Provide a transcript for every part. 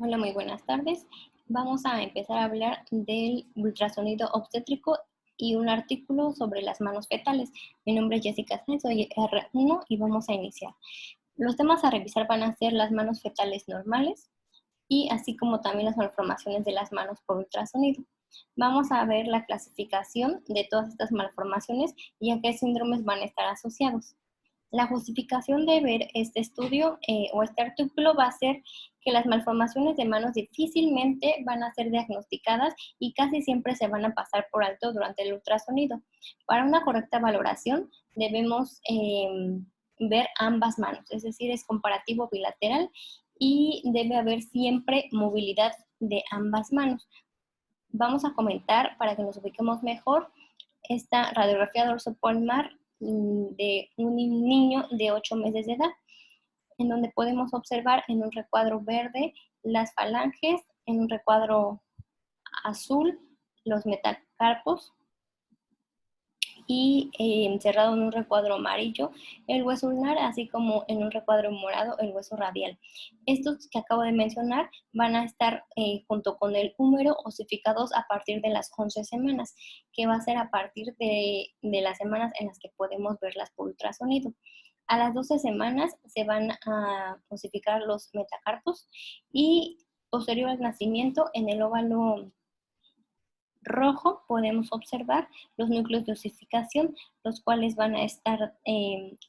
Hola, muy buenas tardes. Vamos a empezar a hablar del ultrasonido obstétrico y un artículo sobre las manos fetales. Mi nombre es Jessica Sáenz, soy R1 y vamos a iniciar. Los temas a revisar van a ser las manos fetales normales y así como también las malformaciones de las manos por ultrasonido. Vamos a ver la clasificación de todas estas malformaciones y a qué síndromes van a estar asociados. La justificación de ver este estudio o este artículo va a ser que las malformaciones de manos difícilmente van a ser diagnosticadas y casi siempre se van a pasar por alto durante el ultrasonido. Para una correcta valoración debemos ver ambas manos, es decir, es comparativo bilateral y debe haber siempre movilidad de ambas manos. Vamos a comentar para que nos ubiquemos mejor esta radiografía dorsopalmar de un niño de 8 meses de edad, en donde podemos observar en un recuadro verde las falanges, en un recuadro azul los metacarpos y encerrado en un recuadro amarillo el hueso ulnar, así como en un recuadro morado el hueso radial. Estos que acabo de mencionar van a estar junto con el húmero osificados a partir de las 11 semanas, que va a ser a partir de las semanas en las que podemos verlas por ultrasonido. A las 12 semanas se van a osificar los metacarpos y posterior al nacimiento en el óvalo rojo podemos observar los núcleos de osificación, los cuales van a estar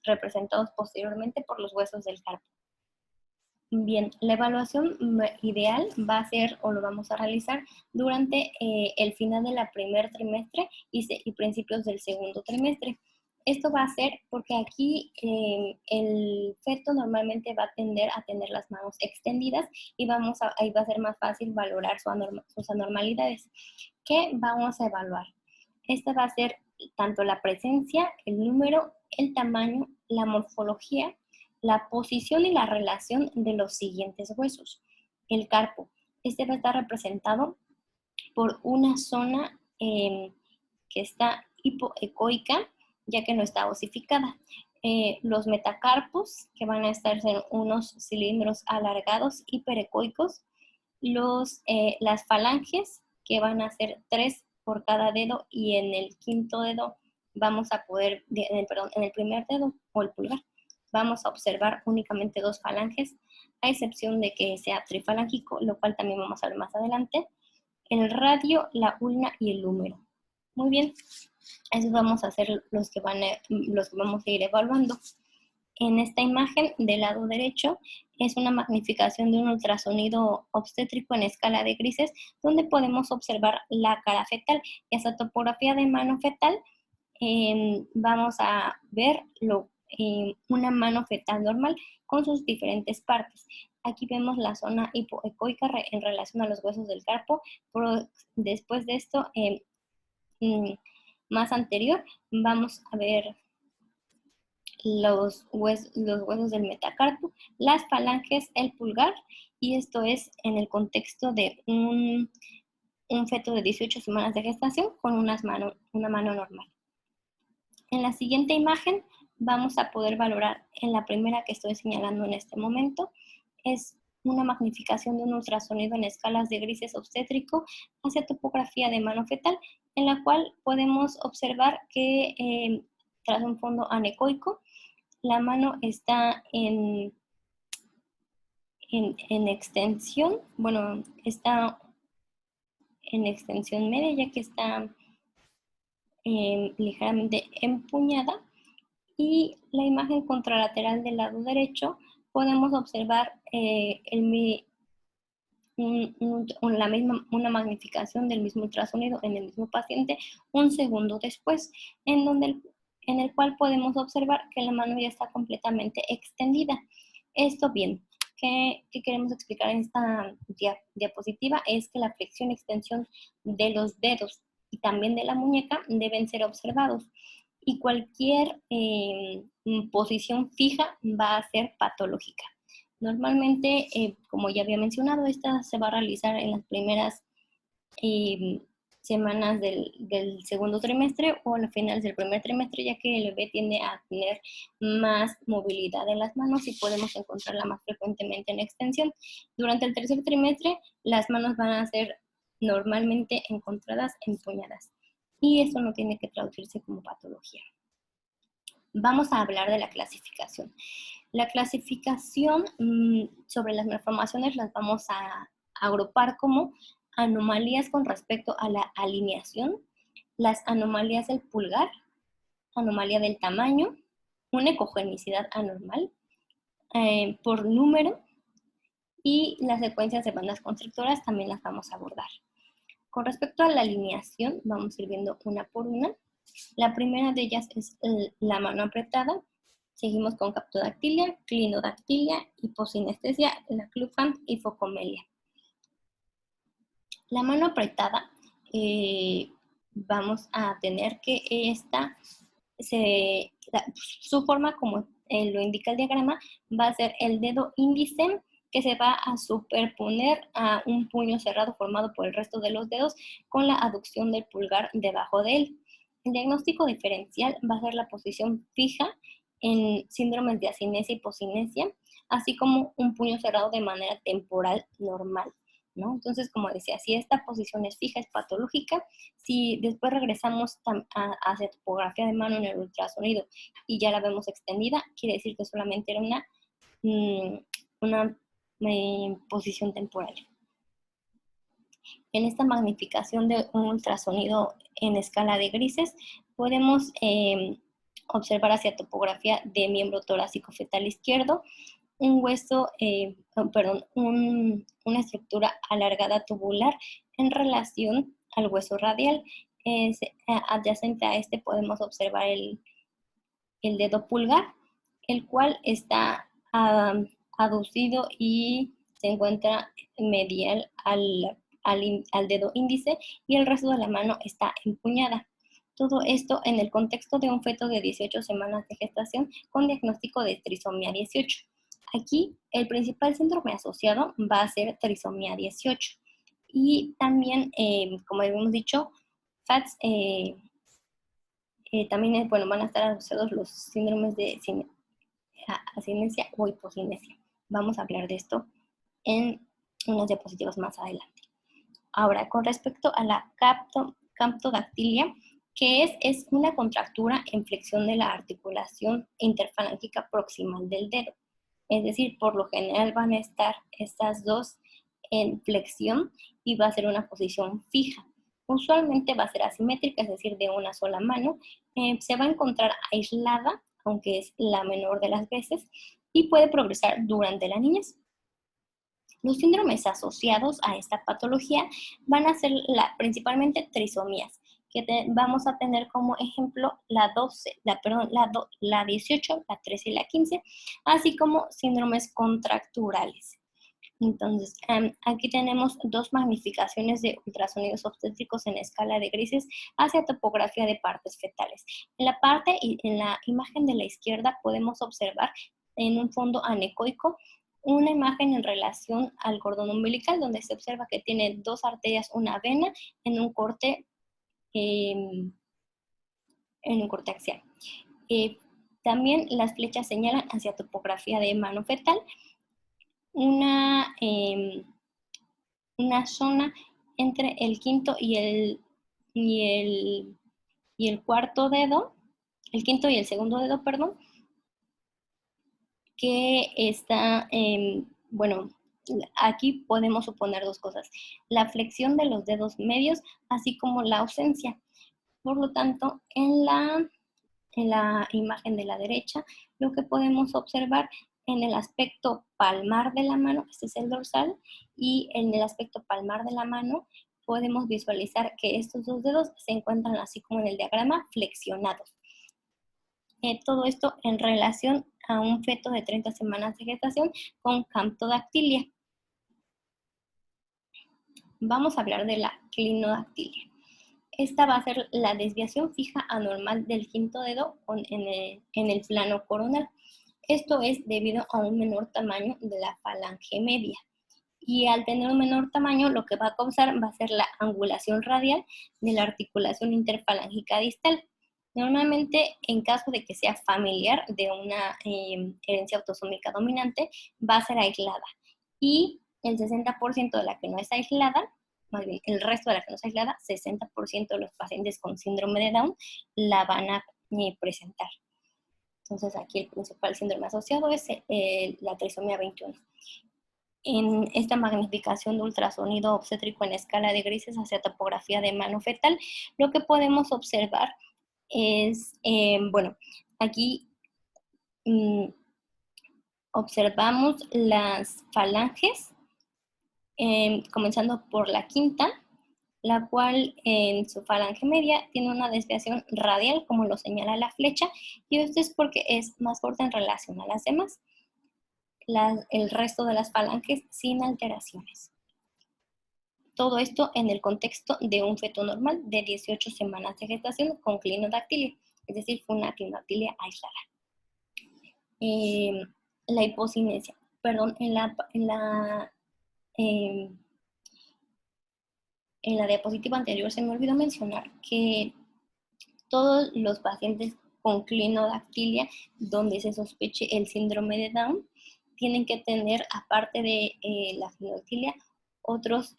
representados posteriormente por los huesos del carpo. Bien, la evaluación ideal va a ser o lo vamos a realizar durante el final del primer trimestre y principios del segundo trimestre. Esto va a ser porque aquí el feto normalmente va a tender a tener las manos extendidas y ahí va a ser más fácil valorar sus anormalidades. ¿Qué vamos a evaluar? Esta va a ser tanto la presencia, el número, el tamaño, la morfología, la posición y la relación de los siguientes huesos. El carpo. Este va a estar representado por una zona que está hipoecoica, ya que no está osificada. Los metacarpos, que van a estar en unos cilindros alargados hiperecoicos. Las falanges, que van a ser 3 por cada dedo, y en el quinto dedo vamos a poder, en el primer dedo o el pulgar, vamos a observar únicamente 2 falanges, a excepción de que sea trifalángico, lo cual también vamos a ver más adelante. El radio, la ulna y el húmero. Muy bien, esos vamos a ser los que vamos a ir evaluando. En esta imagen del lado derecho es una magnificación de un ultrasonido obstétrico en escala de grises, donde podemos observar la cara fetal. Esa topografía de mano fetal, vamos a ver una mano fetal normal con sus diferentes partes. Aquí vemos la zona hipoecoica en relación a los huesos del carpo. Después de esto, más anterior, vamos a ver los huesos del metacarpo, las falanges, el pulgar, y esto es en el contexto de un feto de 18 semanas de gestación con una mano normal. En la siguiente imagen vamos a poder valorar, en la primera que estoy señalando en este momento, es una magnificación de un ultrasonido en escalas de grises obstétrico hacia topografía de mano fetal, en la cual podemos observar que tras un fondo anecoico, la mano está en extensión, bueno, está en extensión media, ya que está ligeramente empuñada, y la imagen contralateral del lado derecho podemos observar una magnificación del mismo ultrasonido en el mismo paciente un segundo después, en el cual podemos observar que la mano ya está completamente extendida. Esto bien, ¿qué queremos explicar en esta diapositiva? Es que la flexión y extensión de los dedos y también de la muñeca deben ser observados, y cualquier posición fija va a ser patológica. Normalmente, como ya había mencionado, esta se va a realizar en las primeras semanas del segundo trimestre o a los finales del primer trimestre, ya que el bebé tiende a tener más movilidad en las manos y podemos encontrarla más frecuentemente en extensión. Durante el tercer trimestre, las manos van a ser normalmente encontradas empuñadas y eso no tiene que traducirse como patología. Vamos a hablar de la clasificación. La clasificación sobre las malformaciones las vamos a agrupar como anomalías con respecto a la alineación, las anomalías del pulgar, anomalía del tamaño, una ecogenicidad anormal, por número, y las secuencias de bandas constrictoras también las vamos a abordar. Con respecto a la alineación, vamos a ir viendo una por una. La primera de ellas es la mano apretada. Seguimos con captodactilia, clinodactilia, hiposinestesia, la Clufant y focomelia. La mano apretada, vamos a tener que su forma, como lo indica el diagrama, va a ser el dedo índice que se va a superponer a un puño cerrado formado por el resto de los dedos con la aducción del pulgar debajo de él. El diagnóstico diferencial va a ser la posición fija en síndromes de asinesia y hiposinesia, así como un puño cerrado de manera temporal normal, ¿no? Entonces, como decía, si esta posición es fija, es patológica. Si después regresamos hacia topografía de mano en el ultrasonido y ya la vemos extendida, quiere decir que solamente era una posición temporal. En esta magnificación de un ultrasonido en escala de grises, podemos observar hacia topografía de miembro torácico fetal izquierdo, un hueso, una estructura alargada tubular en relación al hueso radial. Adyacente a este podemos observar el dedo pulgar, el cual está aducido y se encuentra medial al dedo índice y el resto de la mano está empuñada. Todo esto en el contexto de un feto de 18 semanas de gestación con diagnóstico de trisomía 18. Aquí el principal síndrome asociado va a ser trisomía 18. Y también, como habíamos dicho, FATS, también van a estar asociados los síndromes de asinesia o hipocinesia. Vamos a hablar de esto en unas diapositivas más adelante. Ahora, con respecto a la captodactilia, que es una contractura en flexión de la articulación interfalángica proximal del dedo. Es decir, por lo general van a estar estas dos en flexión y va a ser una posición fija. Usualmente va a ser asimétrica, es decir, de una sola mano. Se va a encontrar aislada, aunque es la menor de las veces, y puede progresar durante la niñez. Los síndromes asociados a esta patología van a ser principalmente trisomías, que vamos a tener como ejemplo la 18, la 13 y la 15, así como síndromes contracturales. Entonces, aquí tenemos dos magnificaciones de ultrasonidos obstétricos en escala de grises hacia topografía de partes fetales. En la imagen de la izquierda podemos observar en un fondo anecoico una imagen en relación al cordón umbilical, donde se observa que tiene dos arterias, una vena en un corte axial. También las flechas señalan hacia topografía de mano fetal una zona entre el quinto y el cuarto dedo, el quinto y el segundo dedo, perdón, que está, aquí podemos suponer dos cosas: la flexión de los dedos medios, así como la ausencia. Por lo tanto, en la imagen de la derecha, lo que podemos observar en el aspecto palmar de la mano, este es el dorsal, y en el aspecto palmar de la mano podemos visualizar que estos dos dedos se encuentran, así como en el diagrama, flexionados. Todo esto en relación a un feto de 30 semanas de gestación con captodactilia. Vamos a hablar de la clinodactilia. Esta va a ser la desviación fija anormal del quinto dedo en el plano coronal. Esto es debido a un menor tamaño de la falange media. y al tener un menor tamaño lo que va a causar va a ser la angulación radial de la articulación interfalángica distal. Normalmente, en caso de que sea familiar de una herencia autosómica dominante, va a ser aislada. Y el 60% de la que no es aislada, más bien el resto de la que no es aislada, 60% de los pacientes con síndrome de Down la van a presentar. Entonces, aquí el principal síndrome asociado es la trisomía 21. En esta magnificación de ultrasonido obstétrico en escala de grises hacia topografía de mano fetal, lo que podemos observar es, bueno, aquí observamos las falanges, comenzando por la quinta, la cual en su falange media tiene una desviación radial, como lo señala la flecha, y esto es porque es más corta en relación a las demás. El resto de las falanges sin alteraciones. Todo esto en el contexto de un feto normal de 18 semanas de gestación con clinodactilia, es decir, fue una clinodactilia aislada. La hipocinesia, perdón, en la diapositiva anterior se me olvidó mencionar que todos los pacientes con clinodactilia donde se sospeche el síndrome de Down tienen que tener, aparte de la clinodactilia, otros,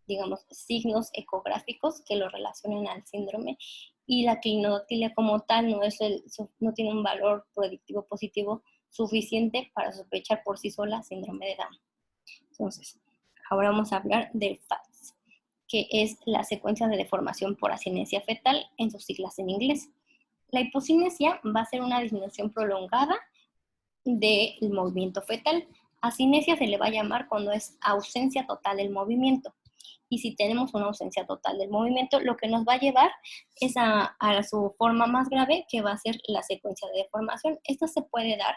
digamos, signos ecográficos que lo relacionen al síndrome, y la clinodactilia como tal no tiene un valor predictivo positivo suficiente para sospechar por sí sola síndrome de Down. Entonces, ahora vamos a hablar del FATS, que es la secuencia de deformación por asinesia fetal en sus siglas en inglés. La hipocinesia va a ser una disminución prolongada del movimiento fetal. Asinesia se le va a llamar cuando es ausencia total del movimiento. Y si tenemos una ausencia total del movimiento, lo que nos va a llevar es a su forma más grave, que va a ser la secuencia de deformación. Esto se puede dar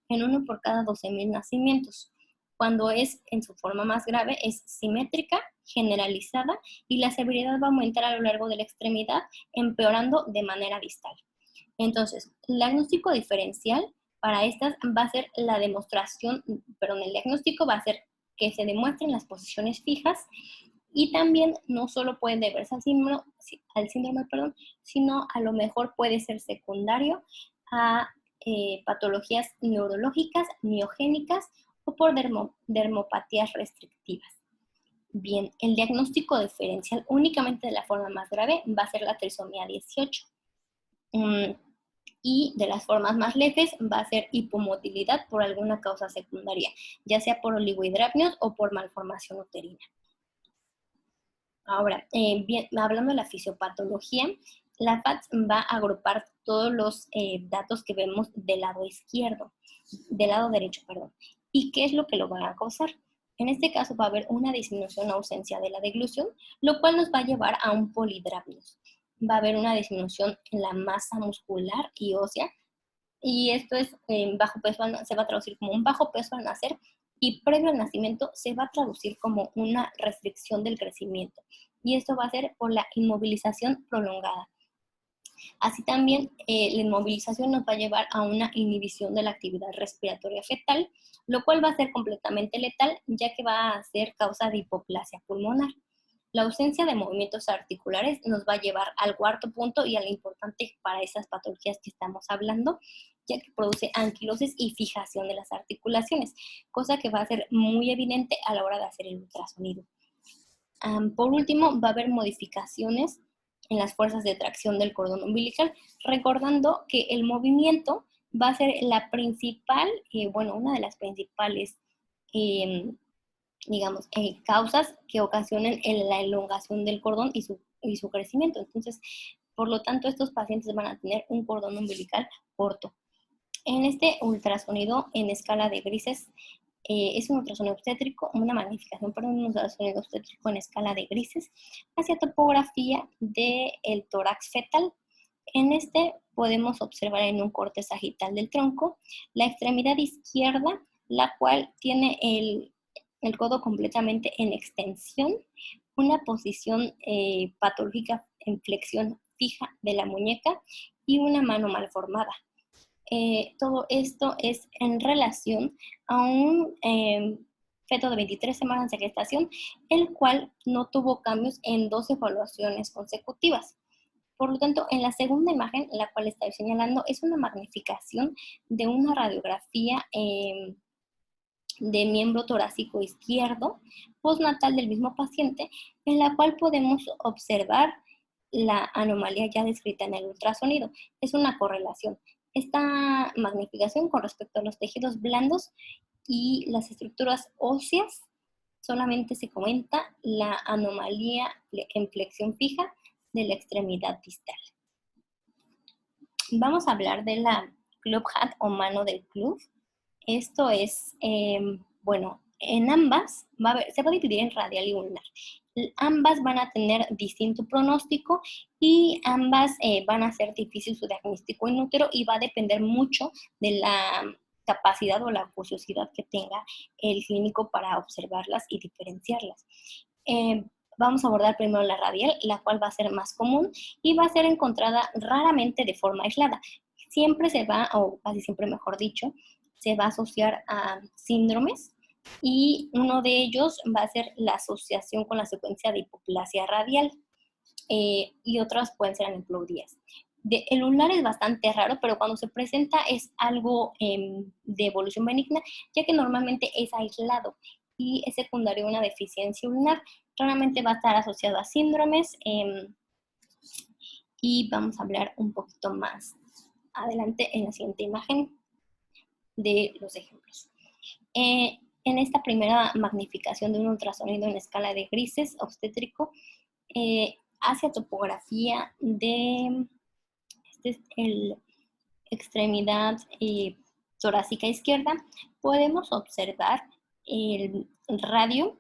en 1 por cada 12,000 nacimientos. Cuando es en su forma más grave, es simétrica, generalizada, y la severidad va a aumentar a lo largo de la extremidad, empeorando de manera distal. Entonces, el diagnóstico diferencial para estas va a ser el diagnóstico va a ser que se demuestren las posiciones fijas, y también no solo puede deberse al síndrome, sino a lo mejor puede ser secundario a patologías neurológicas, miogénicas o por dermopatías restrictivas. Bien, el diagnóstico diferencial únicamente de la forma más grave va a ser la trisomía 18. Y de las formas más leves va a ser hipomotilidad por alguna causa secundaria, ya sea por oligohidramnios o por malformación uterina. Ahora, bien, hablando de la fisiopatología, la FATS va a agrupar todos los datos que vemos del lado izquierdo, del lado derecho, perdón. ¿Y qué es lo que lo va a causar? En este caso va a haber una disminución o ausencia de la deglución, lo cual nos va a llevar a un polidramnios. Va a haber una disminución en la masa muscular y ósea, y esto es bajo peso, se va a traducir como un bajo peso al nacer, y previo al nacimiento se va a traducir como una restricción del crecimiento, y esto va a ser por la inmovilización prolongada. Así también la inmovilización nos va a llevar a una inhibición de la actividad respiratoria fetal, lo cual va a ser completamente letal, ya que va a ser causa de hipoplasia pulmonar. La ausencia de movimientos articulares nos va a llevar al cuarto punto y a lo importante para esas patologías que estamos hablando, ya que produce anquilosis y fijación de las articulaciones, cosa que va a ser muy evidente a la hora de hacer el ultrasonido. Por último, va a haber modificaciones en las fuerzas de tracción del cordón umbilical, recordando que el movimiento va a ser la principal, una de las principales, causas que ocasionen la elongación del cordón y su crecimiento. Entonces, por lo tanto, estos pacientes van a tener un cordón umbilical corto. En este ultrasonido en escala de grises, es un ultrasonido obstétrico, una magnificación para un ultrasonido obstétrico en escala de grises hacia topografía del tórax fetal. En este podemos observar en un corte sagital del tronco la extremidad izquierda, la cual tiene el codo completamente en extensión, una posición patológica en flexión fija de la muñeca y una mano mal formada. Todo esto es en relación a un feto de 23 semanas de gestación, el cual no tuvo cambios en 2 evaluaciones consecutivas. Por lo tanto, en la segunda imagen, la cual estoy señalando, es una magnificación de una radiografía de miembro torácico izquierdo postnatal del mismo paciente, en la cual podemos observar la anomalía ya descrita en el ultrasonido. Es una correlación. Esta magnificación con respecto a los tejidos blandos y las estructuras óseas, solamente se comenta la anomalía en flexión fija de la extremidad distal. Vamos a hablar de la club hand o mano del club. Esto es, bueno, en ambas se va a dividir en radial y ulnar. Ambas van a tener distinto pronóstico y ambas van a ser difícil su diagnóstico in útero y va a depender mucho de la capacidad o la curiosidad que tenga el clínico para observarlas y diferenciarlas. Vamos a abordar primero la radial, la cual va a ser más común y va a ser encontrada raramente de forma aislada. Siempre se va, o casi siempre mejor dicho, se va a asociar a síndromes y uno de ellos va a ser la asociación con la secuencia de hipoplasia radial y otras pueden ser aneuploidías. El ulnar es bastante raro, pero cuando se presenta es algo de evolución benigna, ya que normalmente es aislado y es secundario a una deficiencia ulnar. Raramente va a estar asociado a síndromes y vamos a hablar un poquito más adelante en la siguiente imagen de los ejemplos. En esta primera magnificación de un ultrasonido en escala de grises obstétrico, hacia topografía de el extremidad torácica izquierda, podemos observar el radio,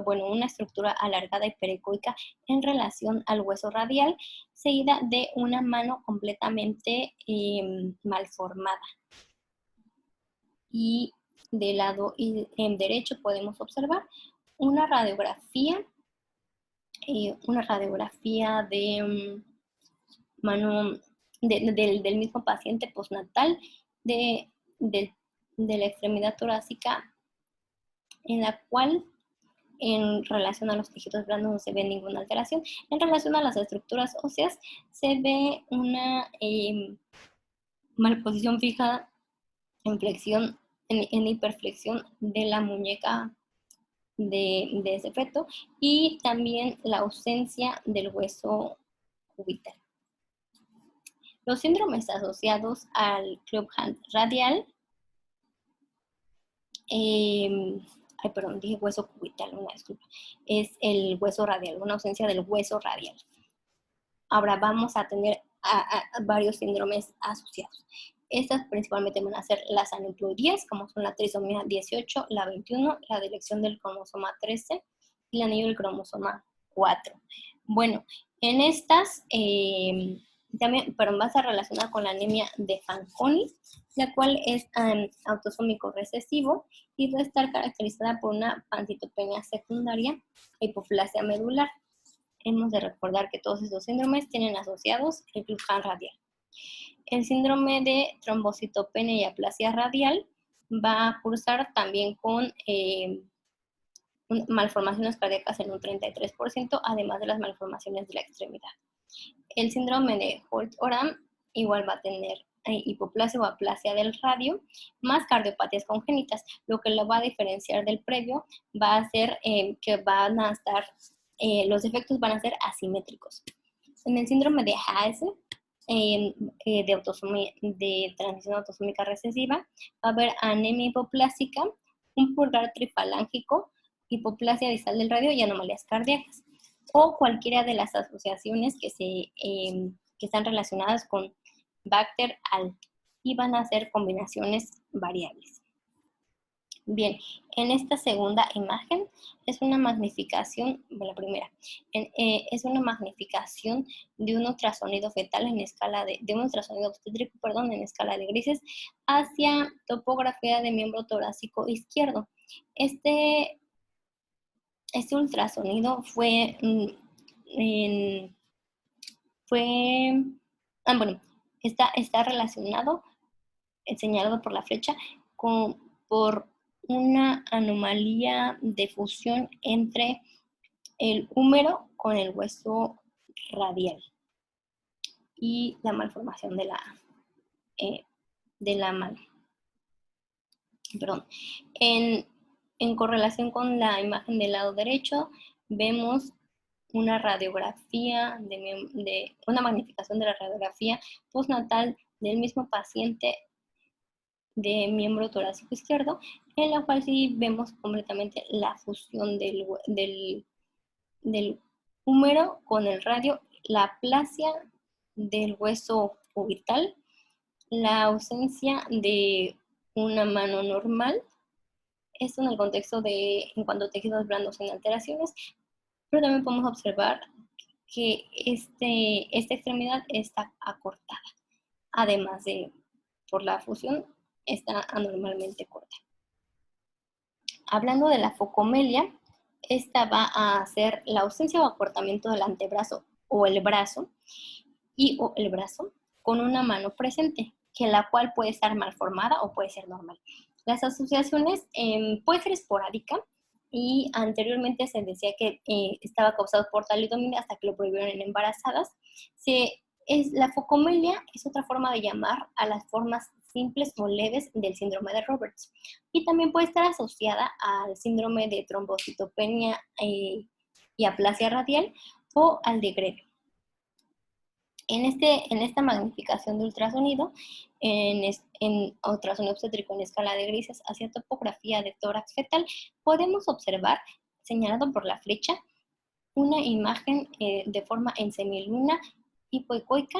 bueno, una estructura alargada y pericoica en relación al hueso radial, seguida de una mano completamente mal formada. Y del lado derecho podemos observar una radiografía de mano del mismo paciente postnatal de la extremidad torácica, en la cual en relación a los tejidos blandos no se ve ninguna alteración. En relación a las estructuras óseas se ve una malposición fija en flexión, en hiperflexión de la muñeca de ese feto y también la ausencia del hueso cubital. Los síndromes asociados al club hand radial, dije hueso cubital, una disculpa, es el hueso radial, una ausencia del hueso radial. Ahora vamos a tener varios síndromes asociados. Estas principalmente van a ser las aneuploidías, como son la trisomía 18, la 21, la deleción del cromosoma 13 y el anillo del cromosoma 4. Bueno, en estas también, pero va a estar relacionada con la anemia de Fanconi, la cual es autosómico recesivo y va a estar caracterizada por una pancitopenia secundaria e hipoplasia medular. Hemos de recordar que todos estos síndromes tienen asociados el club hand radial. El síndrome de trombocitopenia y aplasia radial va a cursar también con malformaciones cardíacas en un 33%, además de las malformaciones de la extremidad. El síndrome de Holt-Oram igual va a tener hipoplasia o aplasia del radio, más cardiopatías congénitas. Lo que lo va a diferenciar del previo va a ser que van a estar, los efectos van a ser asimétricos. En el síndrome de Haese, de transmisión autosómica recesiva, va a haber anemia hipoplásica, un pulgar trifalángico, hipoplasia distal del radio y anomalías cardíacas, o cualquiera de las asociaciones que están relacionadas con Bacter al, y van a ser combinaciones variables. Bien, en esta segunda imagen es una magnificación, la primera, es una magnificación de un ultrasonido fetal en escala de un ultrasonido obstétrico, perdón, en escala de grises hacia topografía de miembro torácico izquierdo. Este ultrasonido está relacionado, señalado por la flecha, por una anomalía de fusión entre el húmero con el hueso radial y la malformación de la mano. Perdón. En correlación con la imagen del lado derecho, vemos una radiografía, una magnificación de la radiografía postnatal del mismo paciente de miembro torácico izquierdo, en la cual sí vemos completamente la fusión del húmero con el radio, la aplasia del hueso orbital, la ausencia de una mano normal. Esto en el contexto en cuanto a tejidos blandos sin alteraciones, pero también podemos observar que esta extremidad está acortada, además de, por la fusión, está anormalmente corta. Hablando de la focomelia, esta va a ser la ausencia o acortamiento del antebrazo o el brazo con una mano presente, que la cual puede estar malformada o puede ser normal. Las asociaciones pueden ser esporádicas y anteriormente se decía que estaba causado por talidomida hasta que lo prohibieron en embarazadas. La focomelia es otra forma de llamar a las formas simples o leves del síndrome de Roberts y también puede estar asociada al síndrome de trombocitopenia y aplasia radial o al de Greve. En esta magnificación de ultrasonido, en ultrasonido obstétrico en escala de grises hacia topografía de tórax fetal, podemos observar, señalado por la flecha, una imagen de forma en semiluna hipoecoica,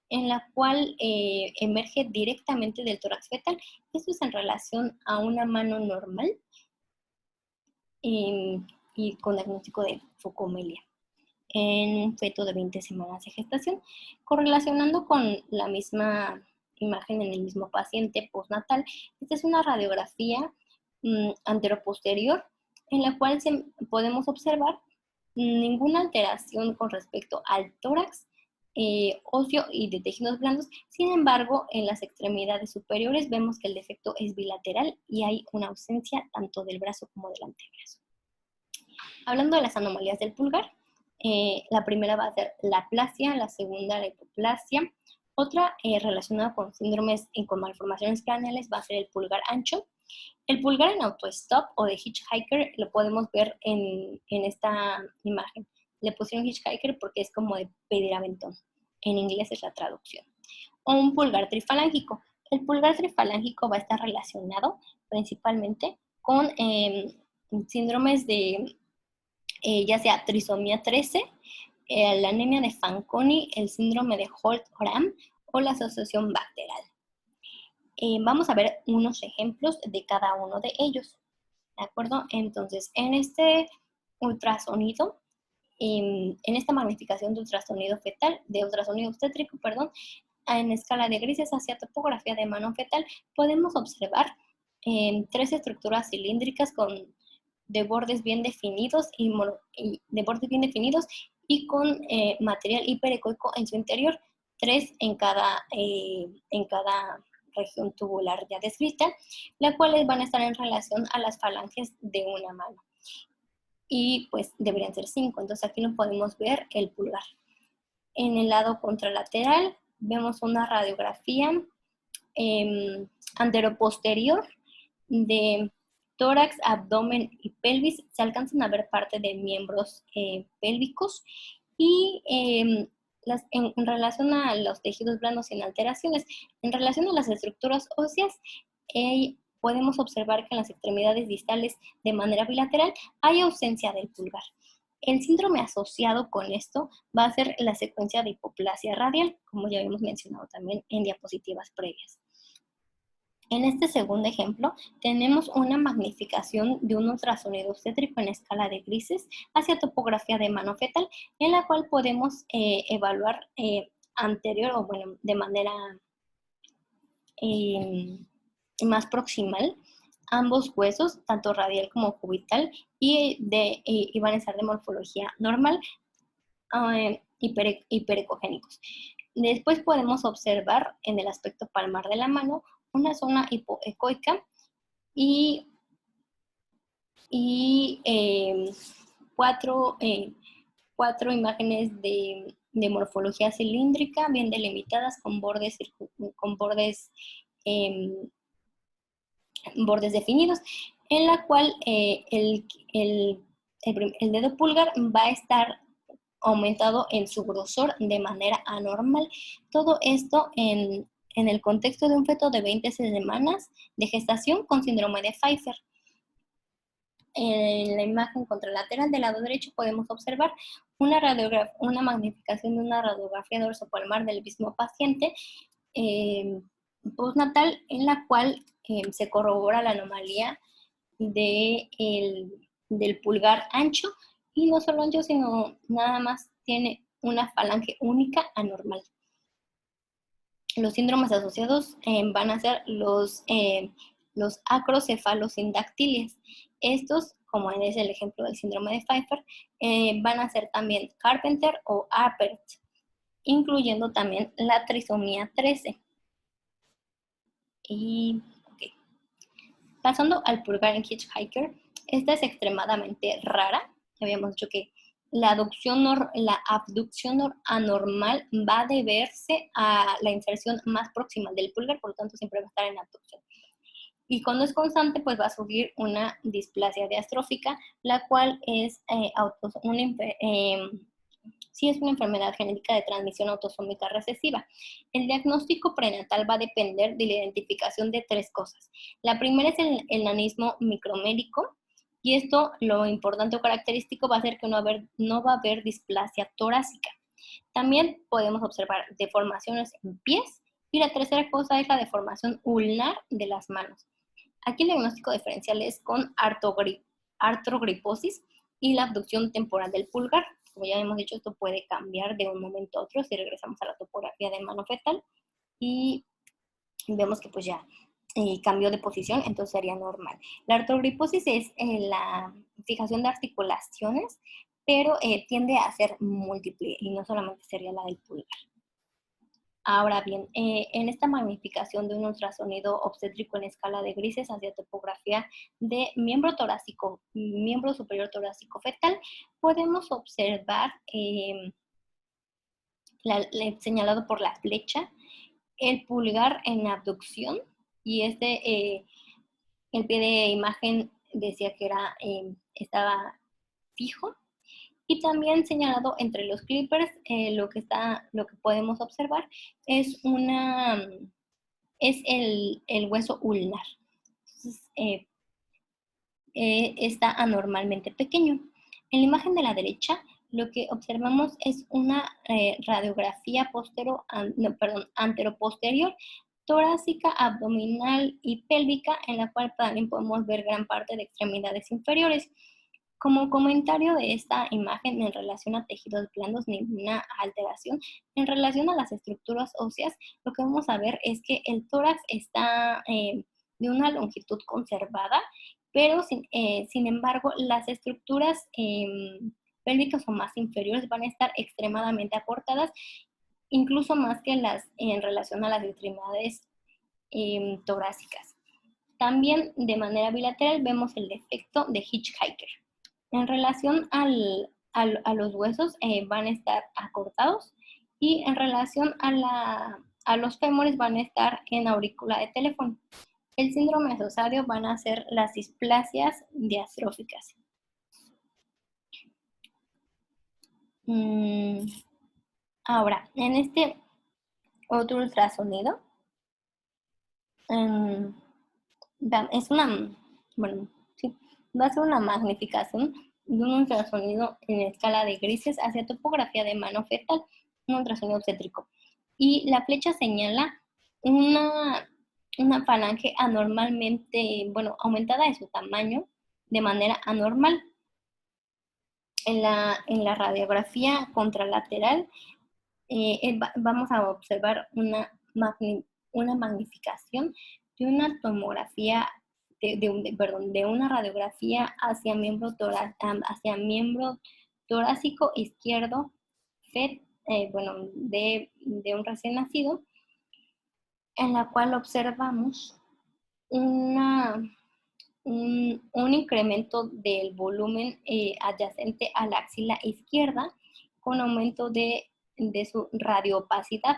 en la cual emerge directamente del tórax fetal. Esto es en relación a una mano normal y con diagnóstico de focomelia en un feto de 20 semanas de gestación, correlacionando con la misma imagen en el mismo paciente postnatal. Esta es una radiografía anteroposterior en la cual podemos observar ninguna alteración con respecto al tórax óseo y de tejidos blandos. Sin embargo, en las extremidades superiores vemos que el defecto es bilateral y hay una ausencia tanto del brazo como del antebrazo. Hablando de las anomalías del pulgar, la primera va a ser la aplasia, la segunda la hipoplasia. Otra relacionada con síndromes y con malformaciones craneales va a ser el pulgar ancho. El pulgar en auto-stop o de hitchhiker lo podemos ver en esta imagen. Le pusieron hitchhiker porque es como de pedir aventón. En inglés es la traducción. O un pulgar trifalángico. El pulgar trifalángico va a estar relacionado principalmente con síndromes de ya sea trisomía 13, la anemia de Fanconi, el síndrome de Holt-Oram o la asociación bacterial. Vamos a ver unos ejemplos de cada uno de ellos, ¿de acuerdo? Entonces, en este ultrasonido, en esta magnificación de ultrasonido fetal, de ultrasonido obstétrico, perdón, en escala de grises hacia topografía de mano fetal, podemos observar tres estructuras cilíndricas de bordes bien definidos y con material hiperecoico en su interior, 3 en cada región tubular ya descrita, las cuales van a estar en relación a las falanges de una mano. Y pues deberían ser 5, entonces aquí no podemos ver el pulgar. En el lado contralateral vemos una radiografía anteroposterior de tórax, abdomen y pelvis. Se alcanzan a ver parte de miembros pélvicos y en relación a los tejidos blandos sin alteraciones, en relación a las estructuras óseas, podemos observar que en las extremidades distales de manera bilateral hay ausencia del pulgar. El síndrome asociado con esto va a ser la secuencia de hipoplasia radial, como ya habíamos mencionado también en diapositivas previas. En este segundo ejemplo, tenemos una magnificación de un ultrasonido obstétrico en escala de grises hacia topografía de mano fetal, en la cual podemos evaluar anterior o bueno, de manera más proximal ambos huesos, tanto radial como cubital, y van a estar de morfología normal, hiperecogénicos. Después podemos observar en el aspecto palmar de la mano una zona hipoecoica y y cuatro, cuatro imágenes de morfología cilíndrica bien delimitadas con bordes, eh, bordes definidos, en la cual el dedo pulgar va a estar aumentado en su grosor de manera anormal. Todo esto en el contexto de un feto de 20 semanas de gestación con síndrome de Pfeiffer. En la imagen contralateral del lado derecho podemos observar una magnificación de una radiografía dorsopalmar del mismo paciente postnatal, en la cual se corrobora la anomalía del pulgar ancho, y no solo ancho, sino nada más tiene una falange única anormal. Los síndromes asociados van a ser los acrocefalosindactiles. Estos, como es el ejemplo del síndrome de Pfeiffer, van a ser también Carpenter o Apert, incluyendo también la trisomía 13. Y okay. Pasando al pulgar en Hitchhiker, esta es extremadamente rara. Habíamos dicho que la abducción anormal va a deberse a la inserción más próxima del pulgar, por lo tanto siempre va a estar en abducción. Y cuando es constante, pues va a surgir una displasia diastrófica, la cual es sí es una enfermedad genética de transmisión autosómica recesiva. El diagnóstico prenatal va a depender de la identificación de tres cosas. La primera es el nanismo micromédico, y esto, lo importante o característico, va a ser que no va a haber displasia torácica. También podemos observar deformaciones en pies, y la tercera cosa es la deformación ulnar de las manos. Aquí el diagnóstico diferencial es con artrogriposis y la abducción temporal del pulgar. Como ya hemos dicho, esto puede cambiar de un momento a otro si regresamos a la topografía de mano fetal y vemos que pues ya cambió de posición, entonces sería normal. La artrogriposis es la fijación de articulaciones, pero tiende a ser múltiple y no solamente sería la del pulgar. Ahora bien, en esta magnificación de un ultrasonido obstétrico en escala de grises hacia topografía de miembro torácico, miembro superior torácico fetal, podemos observar señalado por la flecha el pulgar en abducción, y el pie de imagen decía que estaba fijo. Y también señalado entre los clippers, lo que podemos observar es el hueso ulnar. Entonces, está anormalmente pequeño. En la imagen de la derecha, lo que observamos es una radiografía anteroposterior, torácica, abdominal y pélvica, en la cual también podemos ver gran parte de extremidades inferiores. Como comentario de esta imagen en relación a tejidos blandos, ninguna alteración. En relación a las estructuras óseas, lo que vamos a ver es que el tórax está de una longitud conservada, pero sin embargo las estructuras pélvicas o más inferiores van a estar extremadamente acortadas, incluso más que en relación a las extremidades torácicas. También de manera bilateral vemos el defecto de Hitchhiker. En relación a los huesos, van a estar acortados, y en relación a los fémures van a estar en aurícula de teléfono. El síndrome asociado van a ser las displasias diastróficas. Ahora, en este otro ultrasonido, es bueno, sí, va a ser una magnificación de un ultrasonido en escala de grises hacia topografía de mano fetal, un ultrasonido obstétrico. Y la flecha señala una falange anormalmente, aumentada de su tamaño de manera anormal. En la radiografía contralateral vamos a observar una magnificación de una tomografía, de una radiografía hacia miembro torácico izquierdo de un recién nacido, en la cual observamos una un incremento del volumen adyacente a la axila izquierda con aumento de su radioopacidad,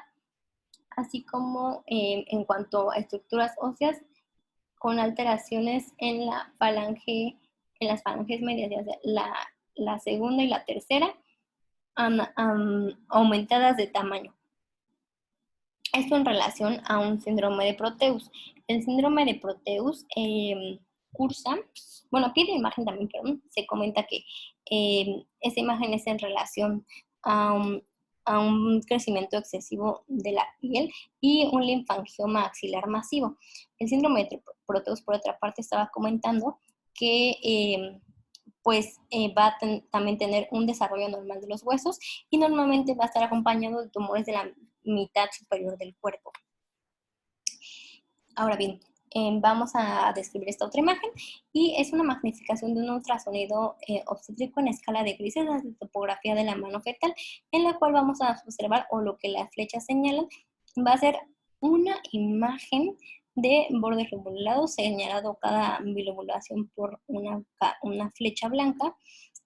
así como en cuanto a estructuras óseas con alteraciones en la falange, en las falanges medias, ya sea la segunda y la tercera, aumentadas de tamaño. Esto en relación a un síndrome de Proteus. El síndrome de Proteus cursa, bueno, aquí de imagen también, perdón, se comenta que esa imagen es en relación a un crecimiento excesivo de la piel y un linfangioma axilar masivo. El síndrome de Proteus, por otra parte, estaba comentando que va a también tener un desarrollo normal de los huesos y normalmente va a estar acompañado de tumores de la mitad superior del cuerpo. Ahora bien, vamos a describir esta otra imagen y es una magnificación de un ultrasonido obstétrico en escala de grises, la topografía de la mano fetal, en la cual vamos a observar, o lo que las flechas señalan, va a ser una imagen de bordes lobulados, señalado cada bilobulación por una flecha blanca,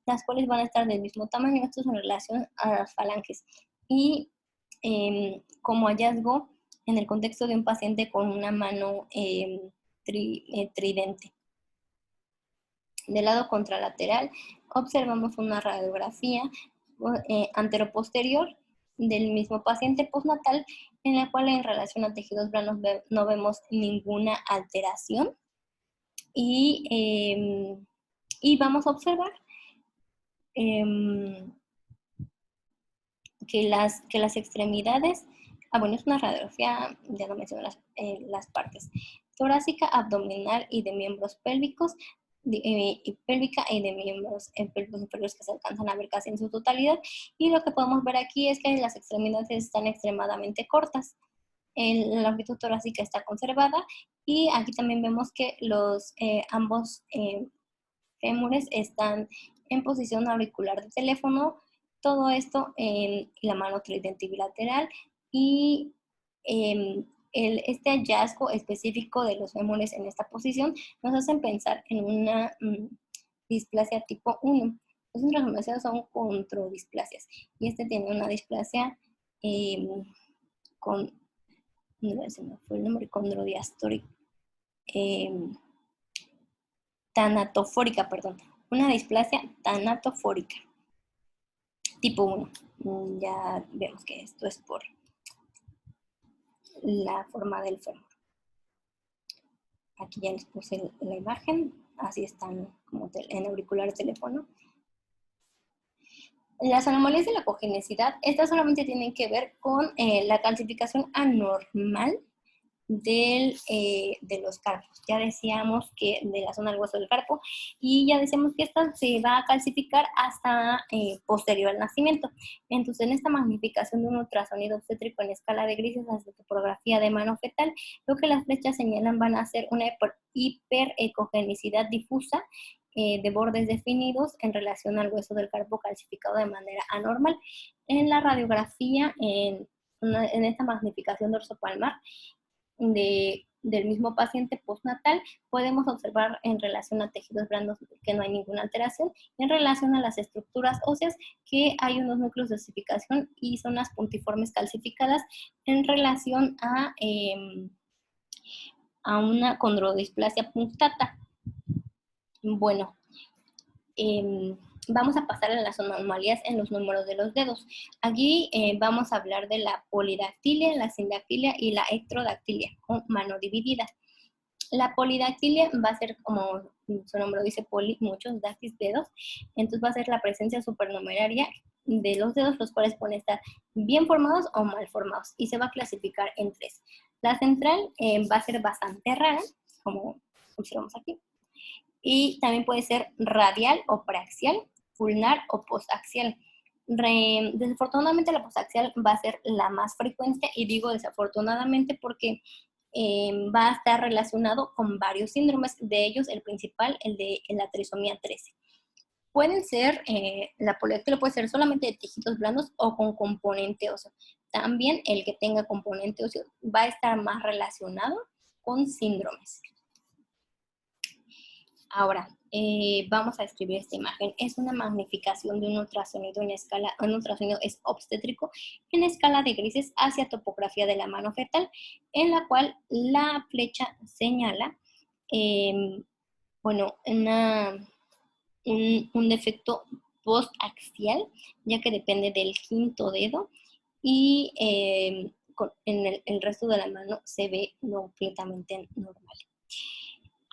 las cuales van a estar del mismo tamaño. Esto es en relación a las falanges. Y como hallazgo en el contexto de un paciente con una mano tridente. Del lado contralateral observamos una radiografía anteroposterior del mismo paciente postnatal, en la cual en relación a tejidos blandos no vemos ninguna alteración. Y vamos a observar que las extremidades, bueno, es una radiografía, ya no menciono las partes, torácica, abdominal y de miembros pélvicos, pélvica y de miembros pélvicos inferiores que se alcanzan a ver casi en su totalidad. Y lo que podemos ver aquí es que las extremidades están extremadamente cortas. La longitud torácica está conservada y aquí también vemos que ambos fémures están en posición auricular de teléfono. Todo esto en la mano tridente bilateral y este hallazgo específico de los fémures en esta posición nos hacen pensar en una displasia tipo 1. Los otras son controdisplasias y este tiene una displasia con, no se me fue el nombre, condrodiastórica, tanatofórica, perdón, una displasia tanatofórica tipo 1. Ya vemos que esto es por la forma del fémur. Aquí ya les puse la imagen, así están como en auricular de teléfono. Las anomalías de la congenicidad, estas solamente tienen que ver con la calcificación anormal de los carpos. Ya decíamos que de la zona del hueso del carpo, y ya decíamos que esta se va a calcificar hasta posterior al nacimiento. Entonces, en esta magnificación de un ultrasonido obstétrico en escala de grises hasta topografía de mano fetal, lo que las flechas señalan van a ser una hiperecogenicidad difusa de bordes definidos en relación al hueso del carpo calcificado de manera anormal. En la radiografía, en esta magnificación dorsopalmar, del mismo paciente postnatal, podemos observar en relación a tejidos blandos que no hay ninguna alteración, en relación a las estructuras óseas que hay unos núcleos de osificación y zonas puntiformes calcificadas en relación a una condrodisplasia punctata. Bueno, vamos a pasar a las anomalías en los números de los dedos. Aquí vamos a hablar de la polidactilia, la sindactilia y la ectrodactilia, o mano dividida. La polidactilia va a ser, como su nombre lo dice, poli, muchos, dactis, dedos. Entonces va a ser la presencia supernumeraria de los dedos, los cuales pueden estar bien formados o mal formados, y se va a clasificar en 3. La central va a ser bastante rara, como observamos aquí. Y también puede ser radial o preaxial, ulnar o postaxial. Desafortunadamente la postaxial va a ser la más frecuente, y digo desafortunadamente porque va a estar relacionado con varios síndromes, de ellos el principal, el de la trisomía 13. Pueden ser, la polidactilia puede ser solamente de tejidos blandos o con componente óseo. También el que tenga componente óseo va a estar más relacionado con síndromes. Ahora, vamos a describir esta imagen. Es una magnificación de un ultrasonido un ultrasonido es obstétrico en escala de grises hacia topografía de la mano fetal, en la cual la flecha señala, bueno, un defecto postaxial, ya que depende del quinto dedo, y en el resto de la mano se ve completamente normal.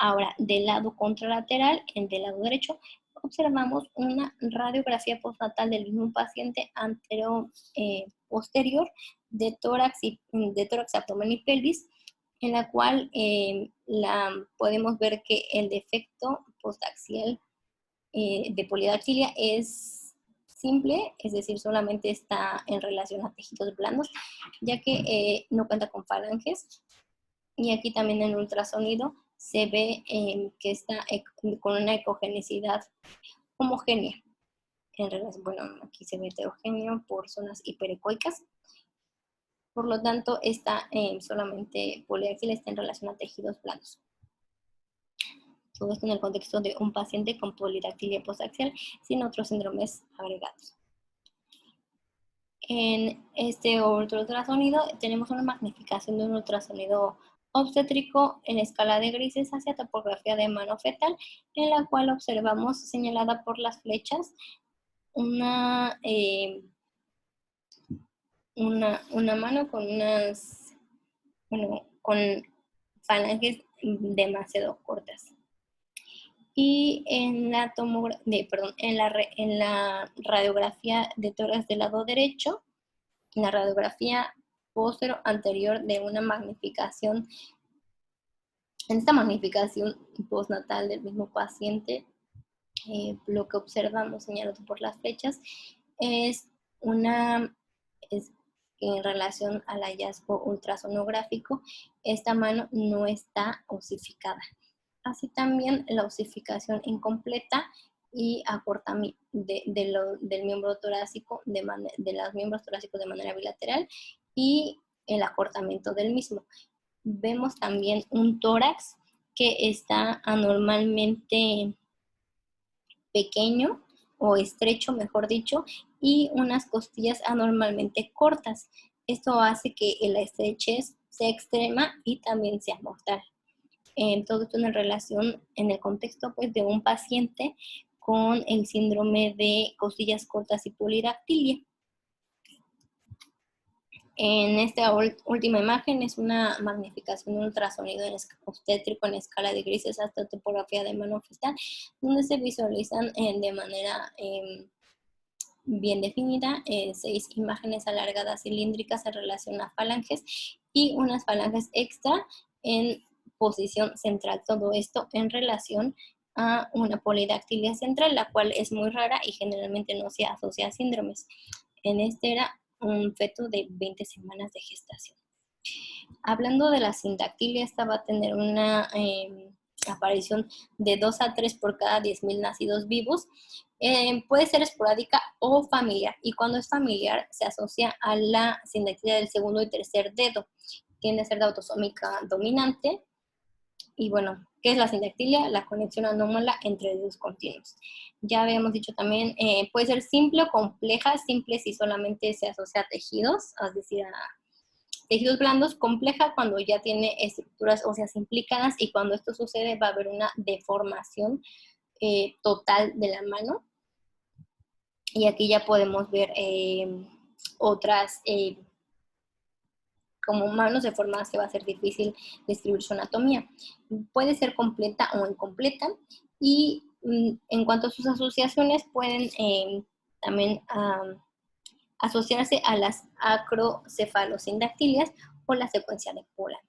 Ahora, del lado contralateral, del lado derecho, observamos una radiografía postnatal del mismo paciente anterior-posterior de tórax, abdomen y pelvis, en la cual podemos ver que el defecto postaxial de polidactilia es simple, es decir, solamente está en relación a tejidos blandos, ya que no cuenta con falanges. Y aquí también en ultrasonido se ve que está con una ecogenicidad homogénea. Bueno, aquí se ve heterogéneo por zonas hiperecoicas. Por lo tanto, está solamente poliaxial, está en relación a tejidos blandos. Todo esto en el contexto de un paciente con polidactilia postaxial sin otros síndromes agregados. En este otro ultrasonido tenemos una magnificación de un ultrasonido obstétrico en escala de grises hacia topografía de mano fetal, en la cual observamos señalada por las flechas una mano con con falanges demasiado cortas. Y en la en la radiografía de tórax del lado derecho, en la radiografía posterior anterior de una magnificación, en esta magnificación postnatal del mismo paciente, lo que observamos señalado por las flechas es en relación al hallazgo ultrasonográfico, esta mano no está osificada. Así también la osificación incompleta y acortamiento del miembro torácico, de los miembros torácicos de manera bilateral, y el acortamiento del mismo. Vemos también un tórax que está anormalmente pequeño o estrecho, mejor dicho, y unas costillas anormalmente cortas. Esto hace que la estrechez sea extrema y también sea mortal. Todo esto en relación, en el contexto pues, de un paciente con el síndrome de costillas cortas y polidactilia. En esta última imagen es una magnificación de un ultrasonido obstétrico en escala de grises hasta topografía de mano fetal, donde se visualizan de manera bien definida 6 imágenes alargadas cilíndricas en relación a falanges y unas falanges extra en posición central. Todo esto en relación a una polidactilia central, la cual es muy rara y generalmente no se asocia a síndromes. En este era un feto de 20 semanas de gestación. Hablando de la sindactilia, esta va a tener una aparición de 2 a 3 por cada 10.000 nacidos vivos. Puede ser esporádica o familiar, y cuando es familiar se asocia a la sindactilia del segundo y tercer dedo. Tiende a ser de autosómica dominante. Y bueno, ¿qué es la sindactilia? La conexión anómala entre dedos continuos. Ya habíamos dicho también, puede ser simple o compleja. Simple si solamente se asocia a tejidos, es decir, a tejidos blandos. Compleja cuando ya tiene estructuras óseas implicadas, y cuando esto sucede va a haber una deformación total de la mano. Y aquí ya podemos ver otras como manos deformadas, que va a ser difícil describir su anatomía. Puede ser completa o incompleta, y en cuanto a sus asociaciones pueden también asociarse a las acrocefalosindactilias o la secuencia de Poland.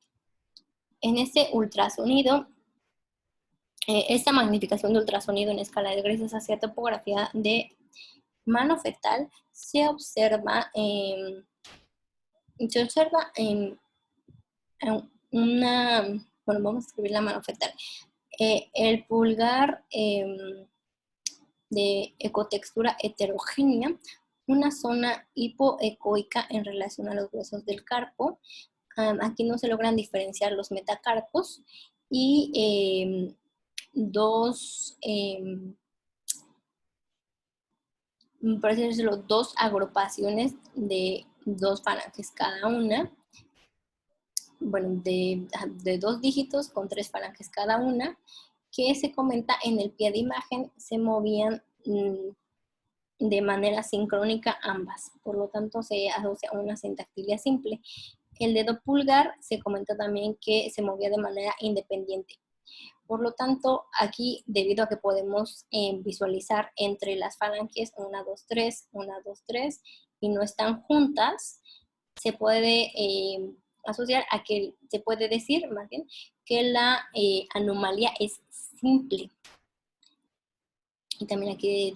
En este ultrasonido, esta magnificación de ultrasonido en escala de grises hacia topografía de mano fetal se observa bueno, vamos a escribir la mano fetal. El pulgar de ecotextura heterogénea, una zona hipoecoica en relación a los huesos del carpo. Aquí no se logran diferenciar los metacarpos, y dos, por así decirlo, dos agrupaciones de dos falanges cada una, bueno, de 2 dígitos con 3 falanges cada una, que se comenta en el pie de imagen se movían de manera sincrónica ambas, por lo tanto se asocia a una sindactilia simple. El dedo pulgar se comenta también que se movía de manera independiente. Por lo tanto, aquí, debido a que podemos visualizar entre las falanges 1, 2, 3, 1, 2, 3, y no están juntas, se puede asociar a que, se puede decir más bien, que la anomalía es simple. Y también aquí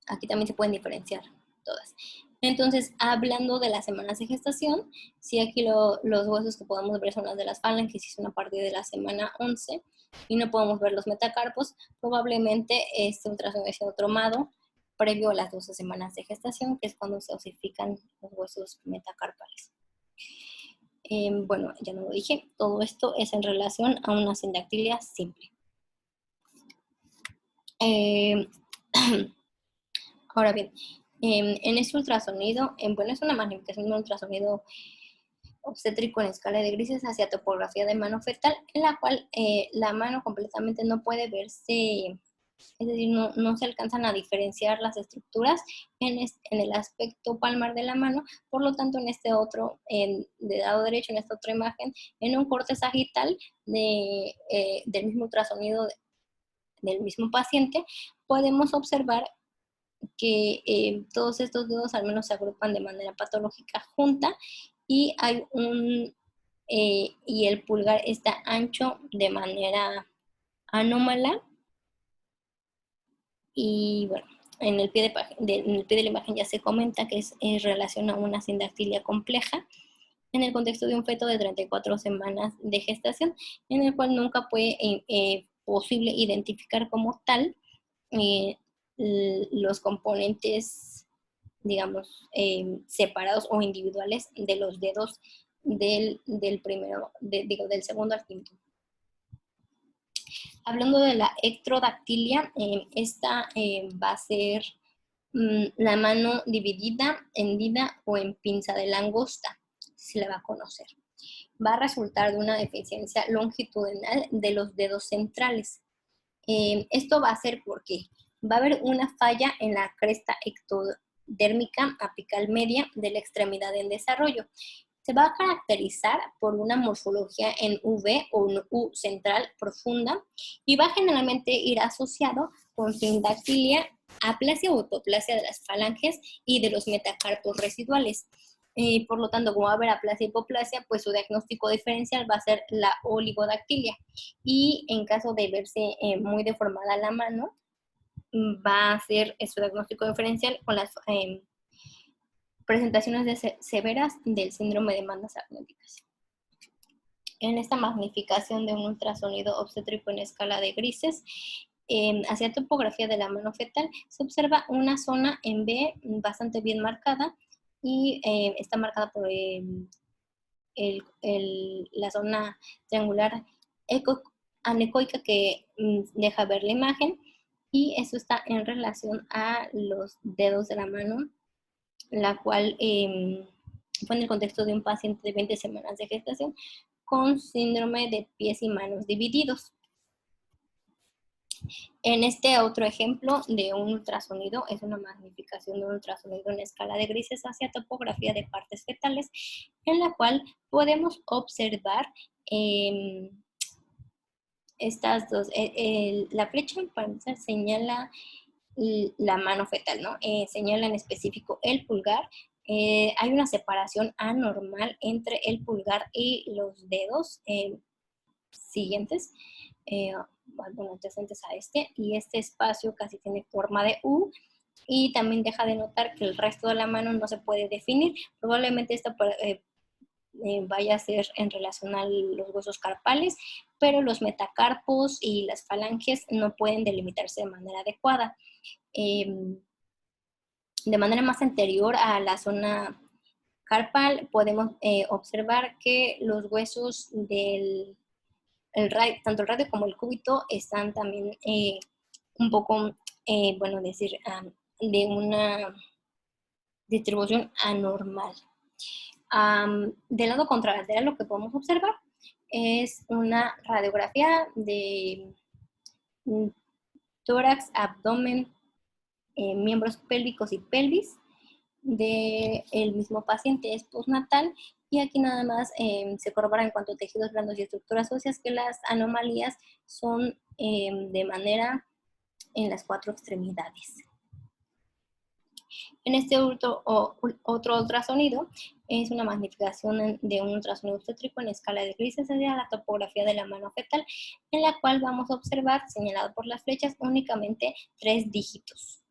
aquí también se pueden diferenciar todas. Entonces, hablando de las semanas de gestación, sí, aquí los huesos que podemos ver son las de las falanges y son a partir de la semana 11, y no podemos ver los metacarpos. Probablemente este ultrasonido ha sido tomado previo a las 12 semanas de gestación, que es cuando se osifican los huesos metacarpales. Bueno, ya no lo dije, todo esto es en relación a una sindactilia simple. Ahora bien, en este ultrasonido, bueno, es una magnificación de un ultrasonido obstétrico en escala de grises hacia topografía de mano fetal, en la cual la mano completamente no puede verse, es decir, no se alcanzan a diferenciar las estructuras en el aspecto palmar de la mano. Por lo tanto, en este otro, de lado derecho, en esta otra imagen, en un corte sagital del mismo ultrasonido del mismo paciente, podemos observar que todos estos dedos al menos se agrupan de manera patológica junta, y hay y el pulgar está ancho de manera anómala. Y bueno, en el pie de la imagen ya se comenta que es relación a una sindactilia compleja en el contexto de un feto de 34 semanas de gestación, en el cual nunca fue posible identificar como tal los componentes, digamos, separados o individuales de los dedos del primero, del segundo al quinto. Hablando de la ectrodactilia, esta va a ser la mano dividida, hendida o en pinza de langosta, se la va a conocer. Va a resultar de una deficiencia longitudinal de los dedos centrales. Esto va a ser porque va a haber una falla en la cresta ectodérmica apical media de la extremidad en desarrollo. Se va a caracterizar por una morfología en V o un U central profunda, y va a generalmente ir asociado con sindactilia, aplasia o hipoplasia de las falanges y de los metacarpos residuales. Por lo tanto, como va a haber aplasia y hipoplasia, pues su diagnóstico diferencial va a ser la oligodactilia. Y en caso de verse muy deformada la mano, va a ser su diagnóstico diferencial con las presentaciones severas del síndrome de bandas agnósticas. En esta magnificación de un ultrasonido obstétrico en escala de grises, hacia topografía de la mano fetal, se observa una zona en B bastante bien marcada, y está marcada por la zona triangular anecoica que deja ver la imagen, y eso está en relación a los dedos de la mano, la cual fue en el contexto de un paciente de 20 semanas de gestación con síndrome de pies y manos divididos. En este otro ejemplo de un ultrasonido, es una magnificación de un ultrasonido en escala de grises hacia topografía de partes fetales, en la cual podemos observar estas dos. La flecha para empezar señala la mano fetal, ¿no? Señala en específico el pulgar. Hay una separación anormal entre el pulgar y los dedos siguientes, bueno, adyacentes a y este espacio casi tiene forma de U, y también deja de notar que el resto de la mano no se puede definir. Probablemente esto vaya a ser en relación a los huesos carpales, pero los metacarpos y las falanges no pueden delimitarse de manera adecuada. De manera más anterior a la zona carpal, podemos observar que los huesos tanto el radio como el cúbito están también un poco, bueno, decir, de una distribución anormal. Del lado contralateral lo que podemos observar es una radiografía de tórax, abdomen, miembros pélvicos y pelvis del mismo paciente. Es postnatal y aquí nada más se corrobora en cuanto a tejidos blandos y estructuras óseas que las anomalías son de manera en las 4 extremidades. En este otro ultrasonido es una magnificación de un ultrasonido obstétrico en escala de grises hacia la topografía de la mano fetal, en la cual vamos a observar, señalado por las flechas, únicamente 3 dígitos,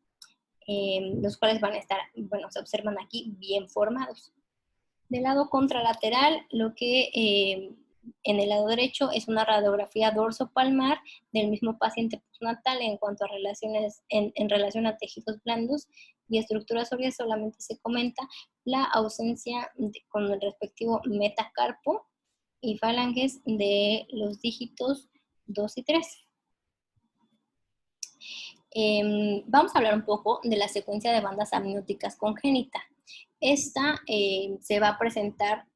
los cuales van a estar, bueno, se observan aquí bien formados. Del lado contralateral, lo que en el lado derecho es una radiografía dorso-palmar del mismo paciente postnatal en cuanto a relaciones, en relación a tejidos blandos y estructuras óseas. Solamente se comenta la ausencia con el respectivo metacarpo y falanges de los dígitos 2 y 3. Vamos a hablar un poco de la secuencia de bandas amnióticas congénita. Esta se va a presentar,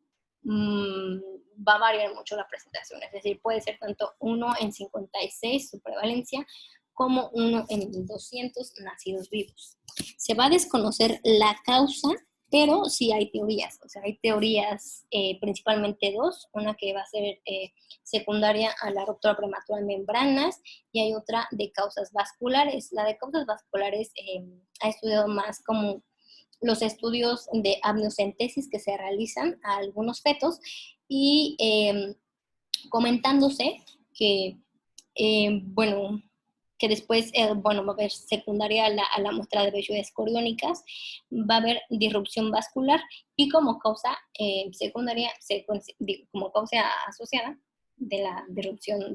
va a variar mucho la presentación, es decir, puede ser tanto 1 en 56 su prevalencia, como 1 en 200 nacidos vivos. Se va a desconocer la causa, pero sí hay teorías, o sea, hay teorías principalmente 2, una que va a ser secundaria a la ruptura prematura de membranas y hay otra de causas vasculares. La de causas vasculares ha estudiado más como los estudios de amniocentesis que se realizan a algunos fetos y comentándose que, bueno, que después, bueno, va a haber secundaria a la muestra de velloides coriónicas, va a haber disrupción vascular y como causa secundaria, como causa asociada de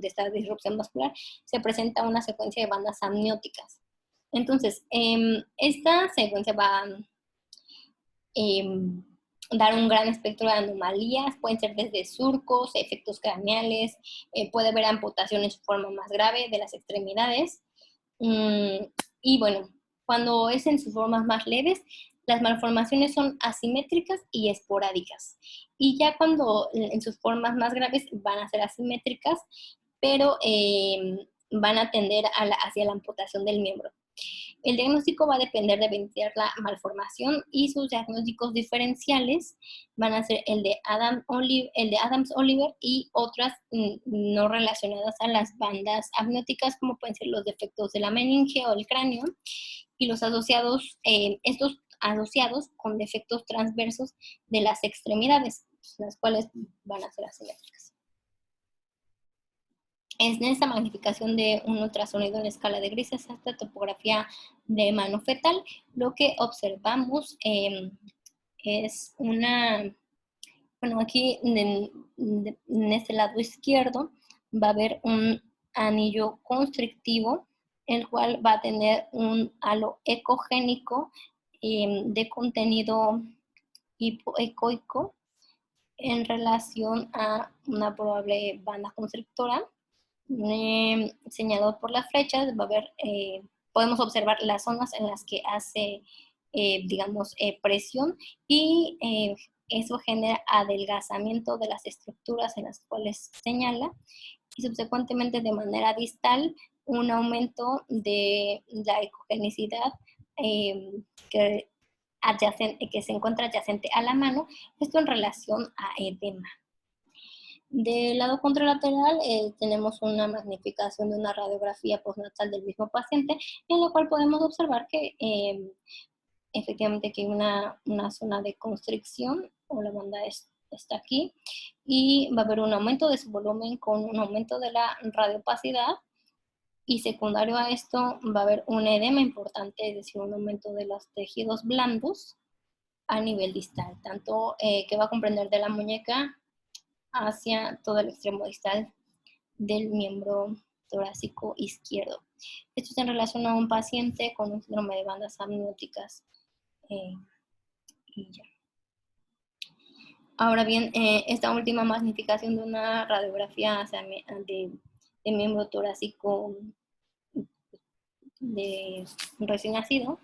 esta disrupción vascular, se presenta una secuencia de bandas amnióticas. Entonces, esta secuencia va a dar un gran espectro de anomalías, pueden ser desde surcos, efectos craneales, puede haber amputación en su forma más grave de las extremidades. Y bueno, cuando es en sus formas más leves, las malformaciones son asimétricas y esporádicas. Y ya cuando en sus formas más graves van a ser asimétricas, pero van a tender hacia la amputación del miembro. El diagnóstico va a depender de evidenciar la malformación y sus diagnósticos diferenciales van a ser el de Adams-Oliver y otras no relacionadas a las bandas amnióticas, como pueden ser los defectos de la meninge o el cráneo, y los asociados, estos asociados con defectos transversos de las extremidades, las cuales van a ser asimétricas. En esta magnificación de un ultrasonido en escala de grises hasta topografía de mano fetal, lo que observamos es una, bueno, aquí en este lado izquierdo va a haber un anillo constrictivo, el cual va a tener un halo ecogénico de contenido hipoecoico en relación a una probable banda constrictora. Señalado por las flechas, va a haber, podemos observar las zonas en las que hace, digamos, presión y eso genera adelgazamiento de las estructuras en las cuales señala y subsecuentemente de manera distal un aumento de la ecogenicidad que se encuentra adyacente a la mano, esto en relación a edema. Del lado contralateral tenemos una magnificación de una radiografía postnatal del mismo paciente, en la cual podemos observar que efectivamente aquí hay una zona de constricción, o la banda está aquí, y va a haber un aumento de su volumen con un aumento de la radiopacidad, y secundario a esto va a haber un edema importante, es decir, un aumento de los tejidos blandos a nivel distal, tanto que va a comprender de la muñeca hacia todo el extremo distal del miembro torácico izquierdo. Esto es en relación a un paciente con un síndrome de bandas amnióticas. Y ya. Ahora bien, esta última magnificación de una radiografía de miembro torácico de recién nacido,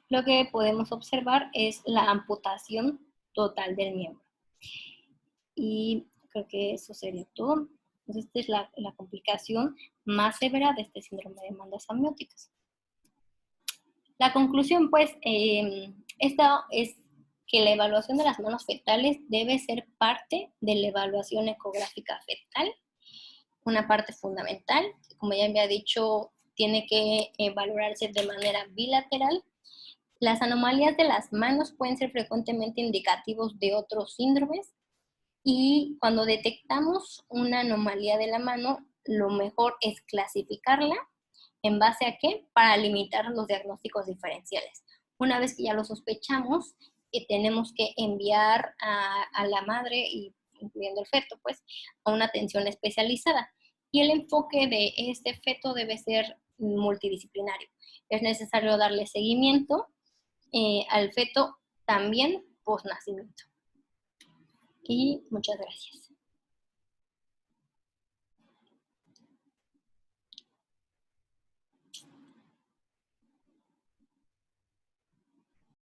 lo que podemos observar es la amputación total del miembro. Y creo que eso sería todo. Entonces, esta es la complicación más severa de este síndrome de mandas amnióticas. La conclusión, pues, esta es que la evaluación de las manos fetales debe ser parte de la evaluación ecográfica fetal, una parte fundamental, que como ya había dicho, tiene que valorarse de manera bilateral. Las anomalías de las manos pueden ser frecuentemente indicativos de otros síndromes, y cuando detectamos una anomalía de la mano, lo mejor es clasificarla. ¿En base a qué? Para limitar los diagnósticos diferenciales. Una vez que ya lo sospechamos, tenemos que enviar a la madre, y incluyendo el feto, pues, a una atención especializada. Y el enfoque de este feto debe ser multidisciplinario. Es necesario darle seguimiento al feto también post nacimiento. Y muchas gracias.